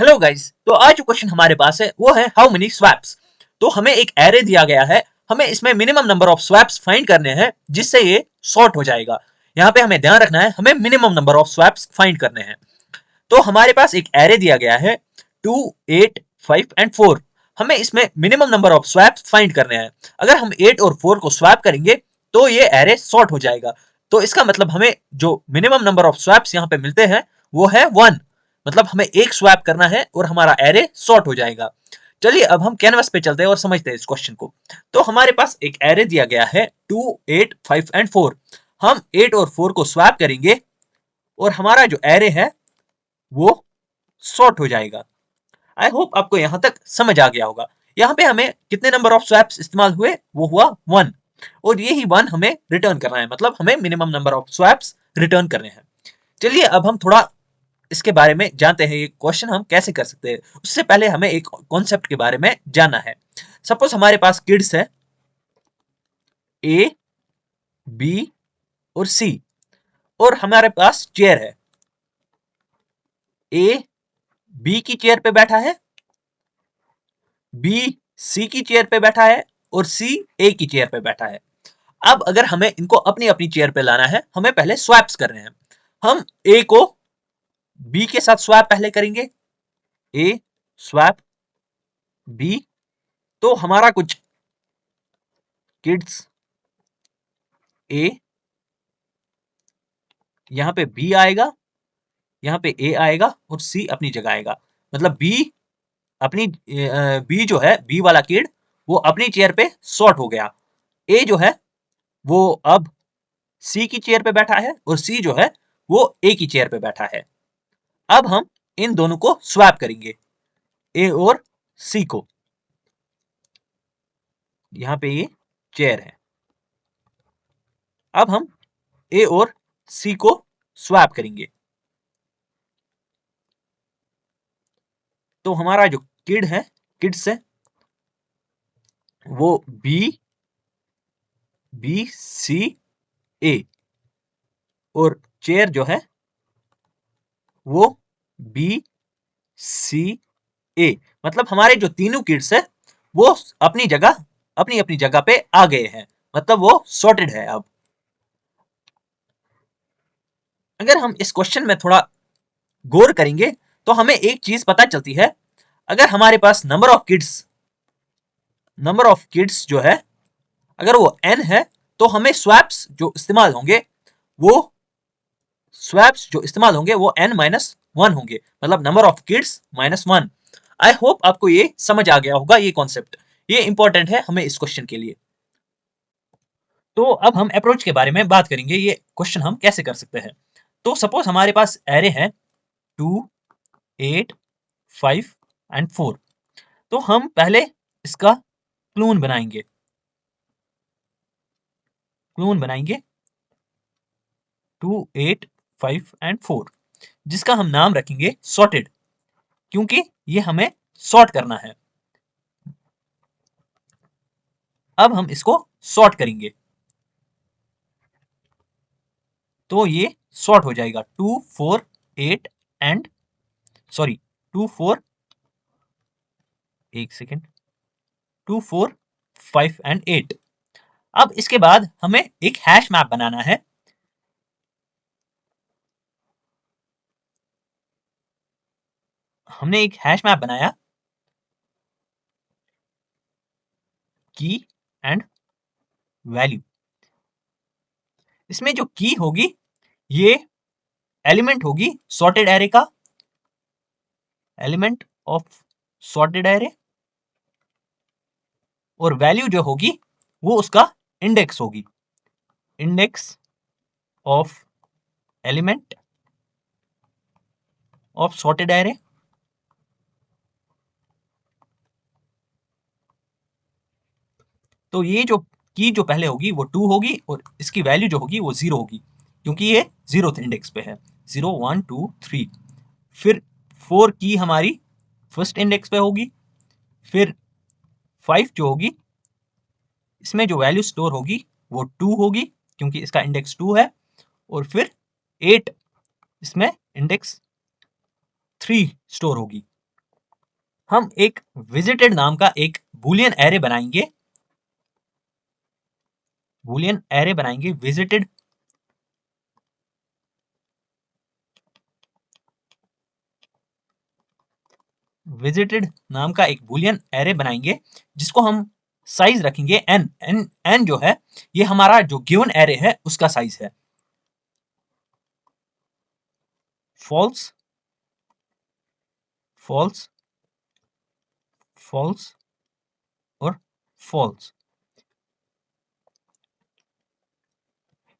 Hello guys, तो आज जो क्वेश्चन हमारे पास है वो है हाउ मेनी स्वैप्स। तो हमें एक एरे दिया गया है, हमें इसमें minimum number of swaps find करने हैं जिससे ये सॉर्ट हो जाएगा। यहाँ पे हमें ध्यान रखना है, हमें minimum number of swaps find करने हैं। तो हमारे पास एक एरे दिया गया है 2, 8, 5 एंड 4। हमें इसमें minimum number of swaps find करने हैं। अगर हम 8 और 4 को स्वैप करेंगे तो ये एरे सॉर्ट हो जाएगा। तो इसका मतलब हमें जो मिनिमम नंबर ऑफ स्वैप्स यहाँ पे मिलते हैं वो है 1। मतलब हमें एक स्वैप करना है और हमारा एरे सॉर्ट हो जाएगा। चलिए अब हम कैनवस पे चलते हैं और समझते हैं इस क्वेश्चन को। तो हमारे पास एक एरे दिया गया है 2, 8, 5 एंड 4। हम 8 और 4 को स्वैप करेंगे और हमारा जो एरे है वो सॉर्ट हो जाएगा। आई होप आपको यहां तक समझ आ गया होगा। यहाँ पे हमें कितने नंबर ऑफ स्वैप्स इस्तेमाल हुए, वो हुआ 1। और यही 1 हमें रिटर्न करना है, मतलब हमें minimum number of swaps return करने हैं। चलिए अब हम थोड़ा इसके बारे में जानते हैं, ये क्वेश्चन हम कैसे कर सकते हैं। उससे पहले हमें एक कॉन्सेप्ट के बारे में जानना है। सपोज हमारे पास किड्स है ए, बी और सी, और हमारे पास चेयर है। ए बी की चेयर पे बैठा है, बी सी की चेयर पे बैठा है और सी ए की चेयर पे बैठा है। अब अगर हमें इनको अपनी अपनी चेयर पे लाना है, हमें पहले स्वैप्स करने हैं। हम ए को बी के साथ स्वैप पहले करेंगे, ए स्वैप बी। तो हमारा कुछ किड्स ए, यहां पे बी आएगा, यहाँ पे ए आएगा और सी अपनी जगह आएगा। मतलब बी अपनी बी जो है, बी वाला किड वो अपनी चेयर पे सॉर्ट हो गया। ए जो है वो अब सी की चेयर पे बैठा है और सी जो है वो ए की चेयर पे बैठा है। अब हम इन दोनों को स्वैप करेंगे, ए और सी को। यहाँ पे ये चेयर है। अब हम ए और सी को स्वैप करेंगे। तो हमारा जो किड है, किड्स है, वो बी, बी सी ए, और चेयर जो है वो बी सी ए। मतलब हमारे जो तीनों किड्स है वो अपनी जगह, अपनी अपनी जगह पे आ गए हैं। मतलब वो सॉर्टेड है। अब अगर हम इस क्वेश्चन में थोड़ा गौर करेंगे तो हमें एक चीज पता चलती है। अगर हमारे पास नंबर ऑफ किड्स जो है अगर वो n है, तो हमें स्वैप्स जो इस्तेमाल होंगे वो n-1 होंगे। मतलब number of kids -1। I hope आपको ये समझ आ गया होगा, ये कॉन्सेप्ट ये इंपॉर्टेंट है हमें इस क्वेश्चन के लिए। तो अब हम अप्रोच के बारे में बात करेंगे, ये क्वेश्चन हम कैसे कर सकते हैं। तो सपोज हमारे पास एरे है 2, 8, 5 एंड 4। तो हम पहले इसका क्लोन बनाएंगे 2, 8, 5 एंड 4, जिसका हम नाम रखेंगे सॉर्टेड, क्योंकि ये हमें सॉर्ट करना है। अब हम इसको सॉर्ट करेंगे तो ये सॉर्ट हो जाएगा 2, 4, 8 एंड सॉरी 2, 4, एक सेकेंड, 2, 4, 5 एंड 8। अब इसके बाद हमें एक हैश मैप बनाना है। हमने एक हैश मैप बनाया की एंड वैल्यू। इसमें जो की होगी ये एलिमेंट होगी सॉर्टेड एरे का, एलिमेंट ऑफ सॉर्टेड एरे, और वैल्यू जो होगी वो उसका इंडेक्स होगी, index of element of sorted array. तो ये जो की जो पहले होगी वो 2 होगी और इसकी वैल्यू जो होगी वो 0 होगी, क्योंकि ये 0th इंडेक्स पे है। 0, 1, 2, 3। फिर 4 की हमारी फर्स्ट इंडेक्स पे होगी। फिर 5 जो होगी इसमें जो वैल्यू स्टोर होगी वो 2 होगी, क्योंकि इसका इंडेक्स 2 है। और फिर 8 इसमें इंडेक्स 3 स्टोर होगी। हम एक विजिटेड नाम का एक बूलियन एरे बनाएंगे, विजिटेड नाम का एक बूलियन एरे बनाएंगे जिसको हम साइज रखेंगे n जो है ये हमारा जो गिवन एरे है उसका साइज है। फॉल्स फॉल्स फॉल्स और फॉल्स,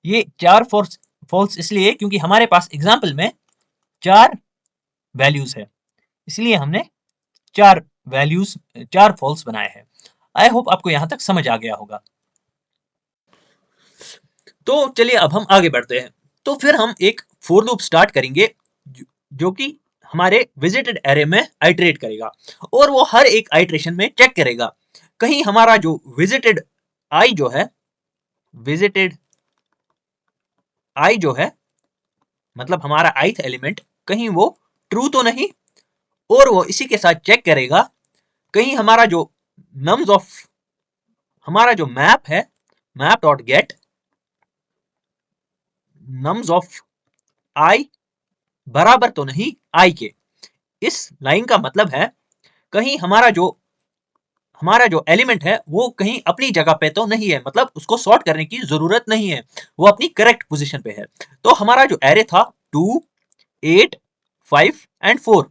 ये चार फॉल्स इसलिए क्योंकि हमारे पास एग्जाम्पल में 4 वैल्यूज है, इसलिए हमने 4 फॉल्स बनाए हैं। आई होप आपको यहां तक समझ आ गया होगा। तो चलिए अब हम आगे बढ़ते हैं। तो फिर हम एक फोर लूप स्टार्ट करेंगे जो कि हमारे विजिटेड एरे में आइटरेट करेगा और वो हर एक आइटरेशन में चेक करेगा कहीं हमारा जो विजिटेड आई जो है मतलब हमारा ith एलिमेंट कहीं वो ट्रू तो नहीं, और वो इसी के साथ चेक करेगा कहीं हमारा जो हमारा जो मैप है map dot get nums of I बराबर तो नहीं आई के। इस लाइन का मतलब है कहीं हमारा जो एलिमेंट है वो कहीं अपनी जगह पे तो नहीं है, मतलब उसको सॉर्ट करने की जरूरत नहीं है, वो अपनी करेक्ट पोजीशन पे है। तो हमारा जो एरे था 2 8 5 एंड 4,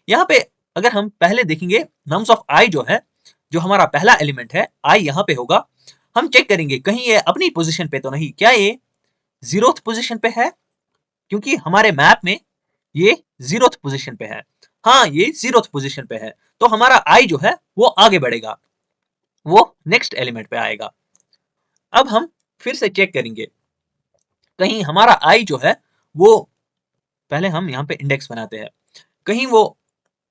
यहाँ पे अगर हम पहले देखेंगे नम्स ऑफ आई जो है, जो हमारा पहला एलिमेंट है आई यहाँ पे होगा। हम चेक करेंगे कहीं ये अपनी पोजीशन पे तो नहीं, क्या ये 0th पोजीशन पे है, क्योंकि हमारे मैप में ये 0th पोजीशन पे है। हाँ ये 0th पोजीशन पे है, तो हमारा आई जो है वो आगे बढ़ेगा, वो नेक्स्ट एलिमेंट पे आएगा। अब हम फिर से चेक करेंगे कहीं हमारा आई जो है वो, पहले हम यहाँ पे इंडेक्स बनाते हैं, कहीं वो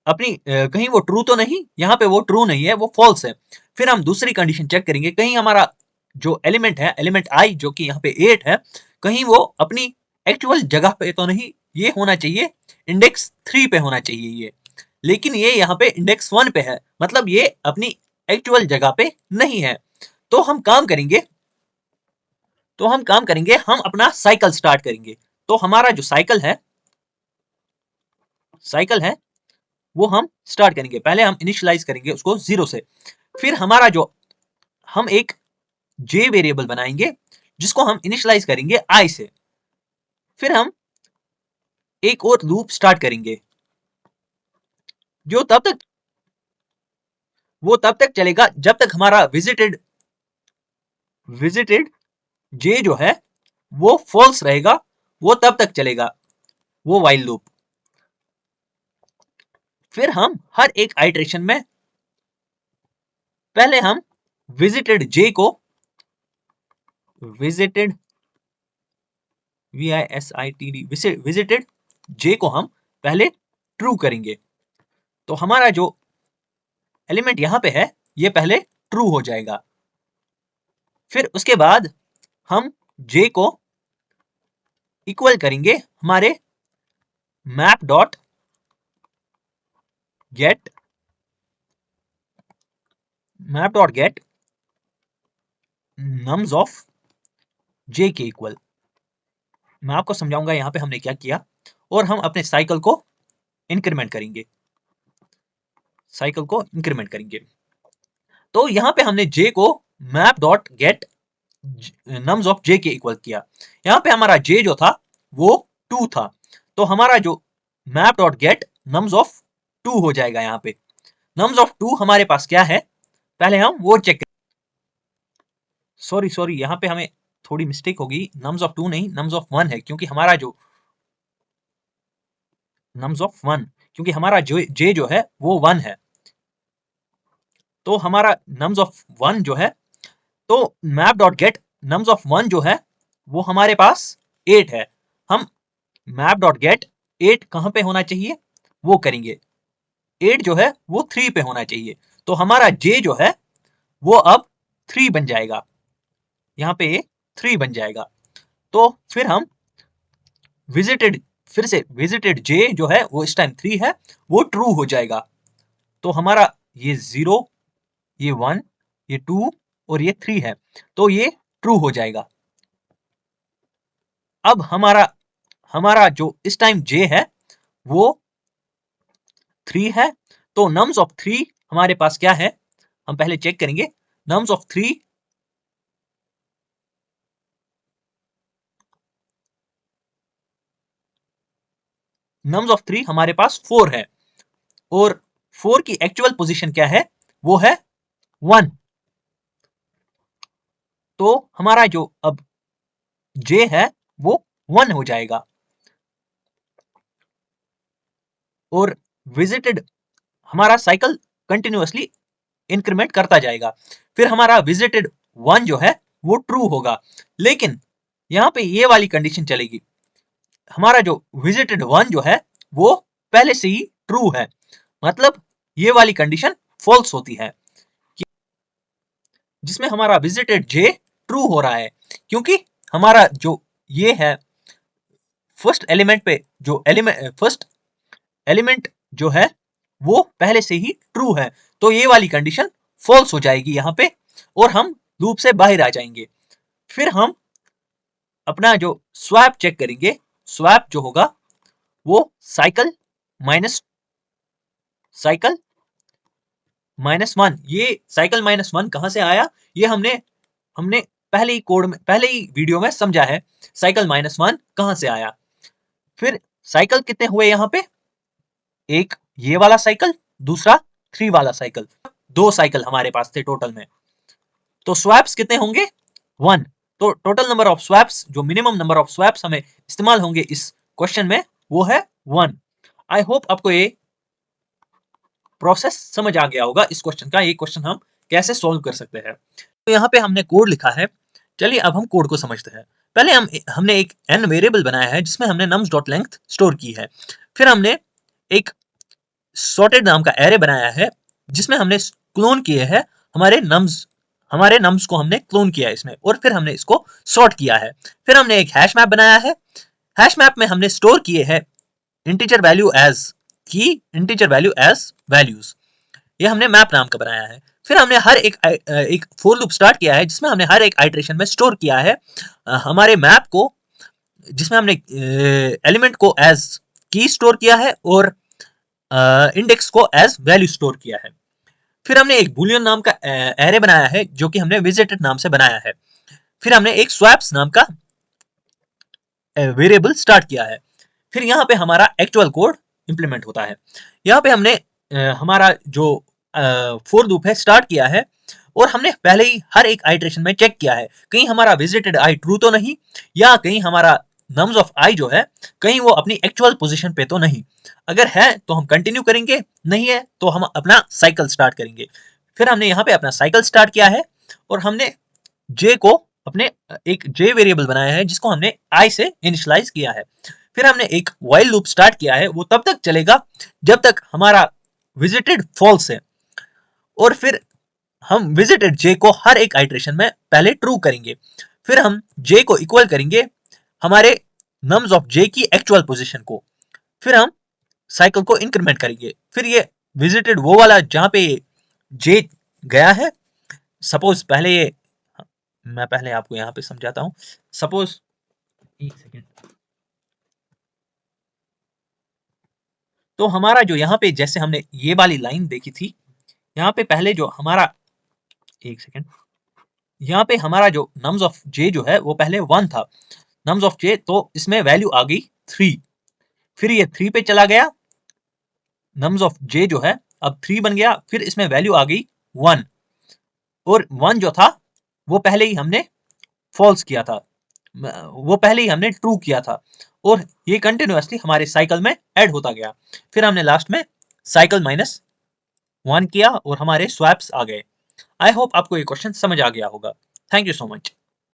कहीं वो ट्रू तो नहीं, यहाँ पे वो ट्रू नहीं है, वो फॉल्स है। फिर हम दूसरी कंडीशन चेक करेंगे कहीं हमारा जो एलिमेंट है एलिमेंट आई जो कि यहाँ पे 8 है, कहीं वो अपनी एक्चुअल जगह पे तो नहीं, ये होना चाहिए इंडेक्स 3 पे होना चाहिए ये, लेकिन ये यहाँ पे इंडेक्स 1 पे है, मतलब ये अपनी एक्चुअल जगह पे नहीं है। तो हम काम करेंगे हम अपना साइकिल स्टार्ट करेंगे। तो हमारा जो साइकिल है वो हम स्टार्ट करेंगे, पहले हम इनिशियलाइज करेंगे उसको 0 से। फिर हमारा जो हम एक जे वेरिएबल बनाएंगे जिसको हम इनिशियलाइज करेंगे आई से। फिर हम एक और लूप स्टार्ट करेंगे जो तब तक चलेगा जब तक हमारा विजिटेड जे जो है वो फॉल्स रहेगा, वो तब तक चलेगा वो वाइल लूप। फिर हम हर एक आइटरेशन में पहले हम विजिटेड जे को विजिटेड जे को हम पहले ट्रू करेंगे, तो हमारा जो एलिमेंट यहां पे है ये पहले ट्रू हो जाएगा। फिर उसके बाद हम जे को इक्वल करेंगे हमारे map dot get nums of J के इक्वल। मैं आपको समझाऊंगा यहाँ पे हमने क्या किया, और हम अपने साइकिल को इंक्रीमेंट करेंगे। तो यहाँ पे हमने जे को map dot get nums of J के इक्वल किया। यहाँ पे हमारा जे जो था वो 2 था, तो हमारा जो map dot get nums of 2 हो जाएगा। यहाँ पे नम्स ऑफ 2 हमारे पास क्या है, पहले हम वो चेक। सॉरी यहाँ पे हमें थोड़ी मिस्टेक होगी, नम्स ऑफ 2 नहीं नम्स ऑफ 1 है, क्योंकि हमारा जो जे जो है वो 1 है। तो हमारा नम्स ऑफ 1 जो है, तो map dot get nums of 1 जो है वो हमारे पास 8 है। हम मैप डॉट गेट 8 कहां पे होना चाहिए वो करेंगे, 8 जो है वो 3 पे होना चाहिए, तो हमारा जे जो है वो अब 3 बन जाएगा, यहाँ पे 3 बन जाएगा। तो फिर हम विजिटेड जे जो है वो इस टाइम 3 है, वो ट्रू हो जाएगा। तो हमारा ये 0, ये 1, ये 2 और ये 3 है, तो ये ट्रू हो जाएगा। अब हमारा हमारा जो इस टाइम j है वो 3 है, तो नम्स ऑफ 3 हमारे पास क्या है, हम पहले चेक करेंगे। नम्स ऑफ 3 हमारे पास 4 है, और 4 की एक्चुअल पोजीशन क्या है, वो है 1। तो हमारा जो अब j है वो 1 हो जाएगा, और विजिटेड हमारा साइकिल कंटिन्यूअसली इंक्रीमेंट करता जाएगा। फिर हमारा विजिटेड 1 जो है वो ट्रू होगा, लेकिन यहाँ पे ये वाली कंडीशन चलेगी, हमारा जो विजिटेड 1 जो है वो पहले से ही ट्रू है, मतलब ये वाली कंडीशन फॉल्स होती है, जिसमें हमारा विजिटेड j ट्रू हो रहा है, क्योंकि हमारा जो ये है फर्स्ट एलिमेंट पे, जो फर्स्ट एलिमेंट जो है वो पहले से ही ट्रू है, तो ये वाली कंडीशन फॉल्स हो जाएगी यहाँ पे, और हम लूप से बाहर आ जाएंगे। फिर हम अपना जो स्वैप चेक करेंगे, स्वैप जो होगा वो साइकिल माइनस 1। ये साइकिल -1 कहां से आया, ये हमने हमने पहले ही कोड में, पहले ही वीडियो में समझा है, साइकिल -1 कहां से आया। फिर साइकिल कितने हुए यहाँ पे, एक ये वाला साइकिल, दूसरा 3 वाला साइकिल, 2 साइकिल हमारे पास थे टोटल में। तो स्वैप्स कितने होंगे, 1। तो टोटल नंबर ऑफ स्वैप्स, जो मिनिमम नंबर ऑफ स्वैप्स हमें इस्तेमाल होंगे इस क्वेश्चन में, वो है 1। आई होप आपको ये प्रोसेस समझ आ गया होगा इस क्वेश्चन का, ये क्वेश्चन हम कैसे सोल्व कर सकते हैं। तो यहाँ पे हमने कोड लिखा है, चलिए अब हम कोड को समझते हैं। पहले हमने एक n वेरिएबल बनाया है जिसमें हमने nums डॉट लेंथ स्टोर की है। फिर हमने एक सॉर्टेड नाम का एरे बनाया है जिसमें हमने क्लोन किए हैं हमारे नम्स को हमने क्लोन किया है इसमें, और फिर हमने इसको सॉर्ट किया है। फिर हमने एक हैश मैप बनाया है, हैश मैप में हमने स्टोर किए हैं इंटीजर वैल्यू एज वैल्यूज, ये हमने मैप नाम का बनाया है। फिर हमने हर एक फोर लूप स्टार्ट किया है जिसमें हमने हर एक आइटरेशन में स्टोर किया है हमारे मैप को, जिसमें हमने एलिमेंट को एज की स्टोर किया है और इंडेक्स को एज वैल्यू स्टोर किया है। फिर हमने एक बूलियन नाम का एरे बनाया है जो कि हमने विजिटेड नाम से बनाया है। फिर हमने एक स्वैप्स नाम का वेरिएबल स्टार्ट किया है। फिर यहाँ पे हमारा एक्चुअल कोड इंप्लीमेंट होता है। यहाँ पे हमने हमारा जो फोर लूप है स्टार्ट किया है, और हमने पहले ही हर एक आइटरेशन में चेक किया है कहीं हमारा विजिटेड आई ट्रू तो नहीं, या कहीं हमारा नम्स ऑफ आई जो है कहीं वो अपनी एक्चुअल पोजीशन पे तो नहीं। अगर है तो हम कंटिन्यू करेंगे, नहीं है तो हम अपना साइकिल स्टार्ट करेंगे। फिर हमने यहाँ पे अपना साइकिल स्टार्ट किया है, और हमने जे को अपने एक जे वेरिएबल बनाया है जिसको हमने आई से इनिशियलाइज किया है। फिर हमने एक व्हाइल लूप स्टार्ट किया है, वो तब तक चलेगा जब तक हमारा विजिटेड फॉल्स है, और फिर हम विजिटेड जे को हर एक आइटरेशन में पहले ट्रू करेंगे। फिर हम जे को इक्वल करेंगे हमारे नम्स ऑफ जे की एक्चुअल पोजीशन को। फिर हम साइकिल को इंक्रीमेंट करेंगे। फिर ये विजिटेड वो वाला जहां पे जे गया है, सपोज पहले ये, मैं पहले आपको यहाँ पे समझाता हूँ। सपोज, एक सेकेंड, तो हमारा जो यहाँ पे जैसे हमने ये वाली लाइन देखी थी, यहाँ पे पहले जो हमारा, एक सेकेंड, यहाँ पे हमारा जो नम्स ऑफ जे जो है वो पहले 1 था, नम्स ऑफ जे, तो इसमें वैल्यू आ गई 3। फिर ये 3 पे चला गया, नम्स ऑफ जे जो है अब 3 बन गया, फिर इसमें वैल्यू आ गई 1, और 1 जो था वो पहले ही हमने फॉल्स किया था, वो पहले ही हमने ट्रू किया था, और ये कंटिन्यूअसली हमारे साइकिल में ऐड होता गया। फिर हमने लास्ट में साइकिल -1 किया और हमारे स्वैप्स आ गए। आई होप आपको ये क्वेश्चन समझ आ गया होगा। Thank you so much.